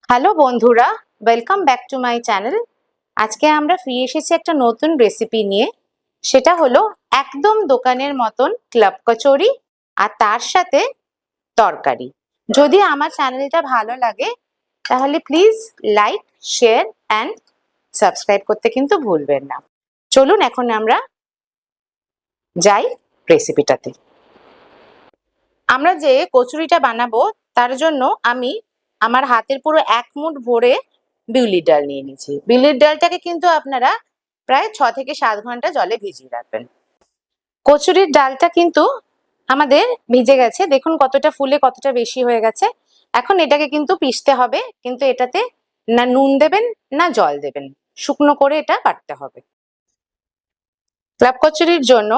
Hello বন্ধুরা, welcome back to my channel. আজকে আমরা ফিরে এসেছি একটা নতুন রেসিপি নিয়ে। সেটা হলো একদম দোকানের মতন ক্লাব কচুরি আর তার সাথে তরকারি। যদি আমার চ্যানেলটা ভালো লাগে তাহলে please like, share and subscribe করতে কিন্তু ভুলবেন না। চলুন এখন আমরা যাই রেসিপিটাতে। আমরা যে কচুরিটা বানাবো তার জন্য আমি আমার হাতের পুরো 1 মুঠ ভরে বিউলির ডাল নিয়ে নিয়েছি। বিউলির ডালটাকে কিন্তু আপনারা প্রায় 6 থেকে 7 ঘন্টা জলে ভিজিয়ে রাখবেন। কচুরির ডালটা কিন্তু আমাদের ভিজে গেছে, দেখুন কতটা ফুলে কতটা বেশি হয়ে গেছে। এখন এটাকে কিন্তু পিষতে হবে, কিন্তু এটাতে না নুন দেবেন না জল দেবেন, শুকনো করে এটা বাটতে হবে। ক্লাব কচুরির জন্য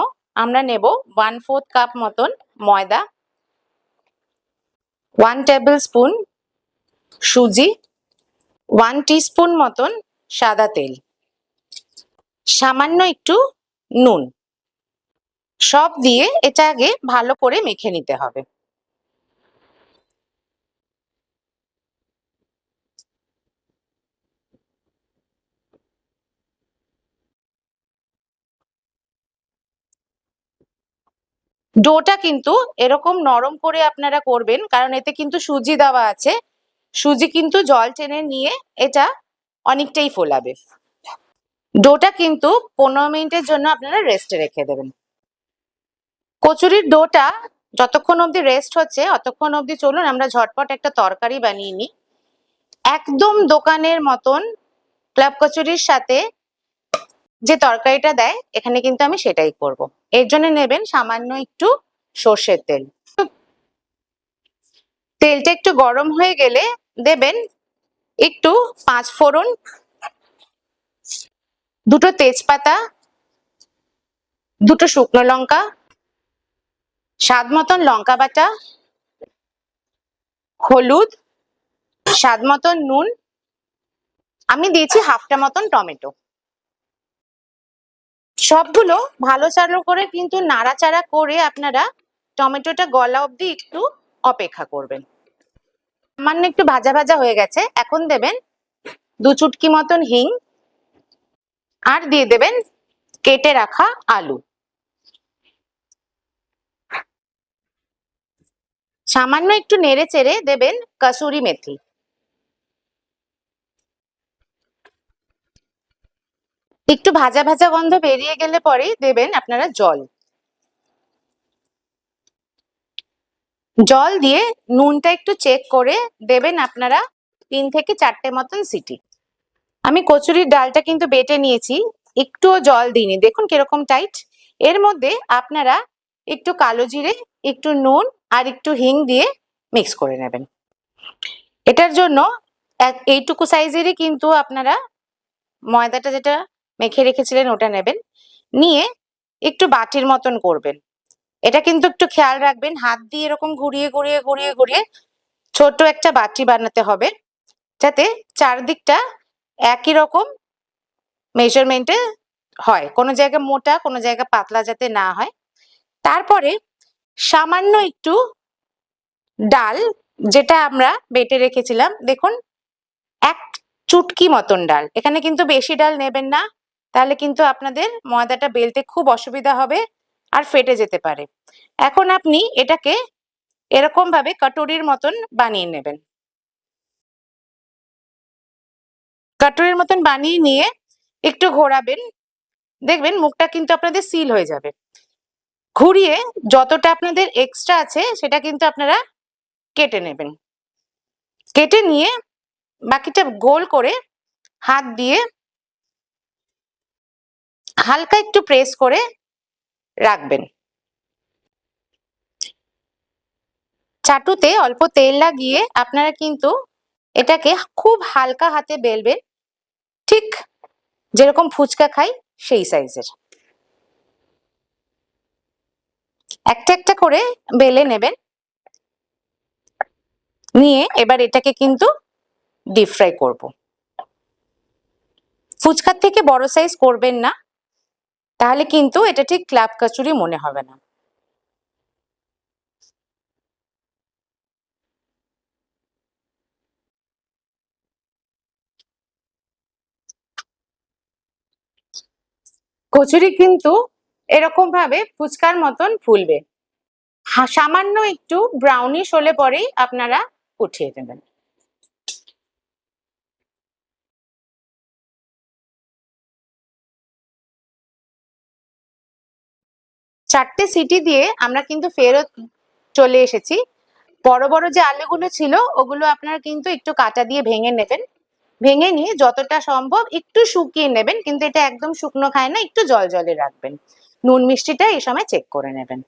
আমরা নেব 1/4 কাপ মতন ময়দা, 1 টেবিল স্পুন সুজি, 1 টিস্পুন মতন সাদা তেল, সামান্য একটু নুন, সব দিয়ে এটা আগে ভালো করে মেখে নিতে হবে। ডোটা কিন্তু এরকম নরম করে আপনারা করবেন, কারণ এতে কিন্তু সুজি দেওয়া আছে। সুজি কিন্তু জল টেনে নিয়ে এটা অনেকটাই ফোলাবে। ডোটা কিন্তু 15 মিনিটের জন্য আপনারা রেস্টে রেখে দেবেন। কচুরির ডোটা যতক্ষণ অবধি রেস্ট হচ্ছে ততক্ষণ অবধি চলুন আমরা ঝটপট একটা তরকারি বানিয়ে নিই। একদম দোকানের মতন ক্লাব কচুরির সাথে যে তরকারিটা দেয় এখানে কিন্তু আমি সেটাই করব। এর জন্য নেবেন সামান্য একটু সর্ষের তেল। তেলটা একটু গরম হয়ে গেলে দেবেন একটু 5 ফোড়ন, 2টো তেজপাতা, 2টো শুকনো লঙ্কা, স্বাদ মতন লঙ্কা বাটা, হলুদ, স্বাদ মতন নুন, আমি দিয়েছি হাফটা মতন টমেটো। সবগুলো ভালো চালো করে কিন্তু নাড়াচাড়া করে আপনারা টমেটোটা গলা অবধি একটু অপেক্ষা করবেন। সামান্য একটু ভাজা ভাজা হয়ে গেছে, এখন দেবেন 2 চুটকি মতন হিং আর দিয়ে দেবেন কেটে রাখা আলু। সামান্য একটু নেড়ে চেড়ে দেবেন কসুরি মেথি। একটু ভাজা ভাজা গন্ধ বেরিয়ে গেলে পরে দেবেন আপনারা জল। জল দিয়ে নুনটা একটু চেক করে দেবেন আপনারা 3 থেকে 4টে মতন সিটি। আমি কচুরির ডালটা কিন্তু বেটে নিয়েছি, একটুও জল দিইনি, দেখুন কিরকম টাইট। এর মধ্যে আপনারা একটু কালো জিরে, একটু নুন আর একটু হিং দিয়ে মিক্স করে নেবেন। এটার জন্য এইটুকু সাইজেরই কিন্তু আপনারা ময়দাটা যেটা মেখে রেখেছিলেন ওটা নেবেন, নিয়ে একটু বাটির মতন করবেন। এটা কিন্তু একটু খেয়াল রাখবেন, হাত দিয়ে এরকম ঘুরিয়ে ঘুরিয়ে ঘুরিয়ে ঘুরিয়ে ছোট একটা বাটি বানাতে হবে, যাতে চারদিকটা একই রকম মেজারমেন্টে হয়, কোনো জায়গা মোটা কোনো জায়গা পাতলা যাতে না হয়। তারপরে সামান্য একটু ডাল যেটা আমরা বেটে রেখেছিলাম, দেখুন 1 চুটকি মতন ডাল, এখানে কিন্তু বেশি ডাল নেবেন না, তাহলে কিন্তু আপনাদের ময়দাটা বেলতে খুব অসুবিধা হবে আর ফেটে যেতে পারে। এখন আপনি এটাকে এরকম ভাবে কটুরির মতন বানিয়ে নেবেন। কটুরির মতন বানিয়ে নিয়ে একটু ঘোরাবেন, দেখবেন মুখটা কিন্তু আপনাদের সিল হয়ে যাবে। ঘুরিয়ে যতটা আপনাদের এক্সট্রা আছে সেটা কিন্তু আপনারা কেটে নেবেন। কেটে নিয়ে বাকিটা গোল করে হাত দিয়ে হালকা একটু প্রেস করে রাখবেন। চাটুতে অল্প তেল লাগিয়ে আপনারা কিন্তু এটাকে খুব হালকা হাতে বেলবেন, ঠিক যেরকম ফুচকা খাই সেই সাইজের। একটা একটা করে বেলে নেবেন, নিয়ে এবার এটাকে কিন্তু ডিপ ফ্রাই করব। ফুচকার থেকে বড় সাইজ করবেন না, তাহলে কিন্তু এটা ঠিক ক্লাব কচুরি মনে হবে না। কচুরি কিন্তু এরকম ভাবে ফুচকার মতন ফুলবে। সামান্য একটু ব্রাউনিশ হলে পরেই আপনারা উঠিয়ে দেবেন। চারটে সিটি দিয়ে আমরা কিন্তু ফেরত চলে এসেছি। বড় বড় যে আলুগুলো ছিল ওগুলো আপনারা কিন্তু একটু কাঁটা দিয়ে ভেঙে নেবেন। ভেঙে নিয়ে যতটা সম্ভব একটু শুকিয়ে নেবেন, কিন্তু এটা একদম শুকনো খায় না, একটু জল জলে রাখবেন। নুন মিষ্টিটা এই সময় চেক করে নেবেন।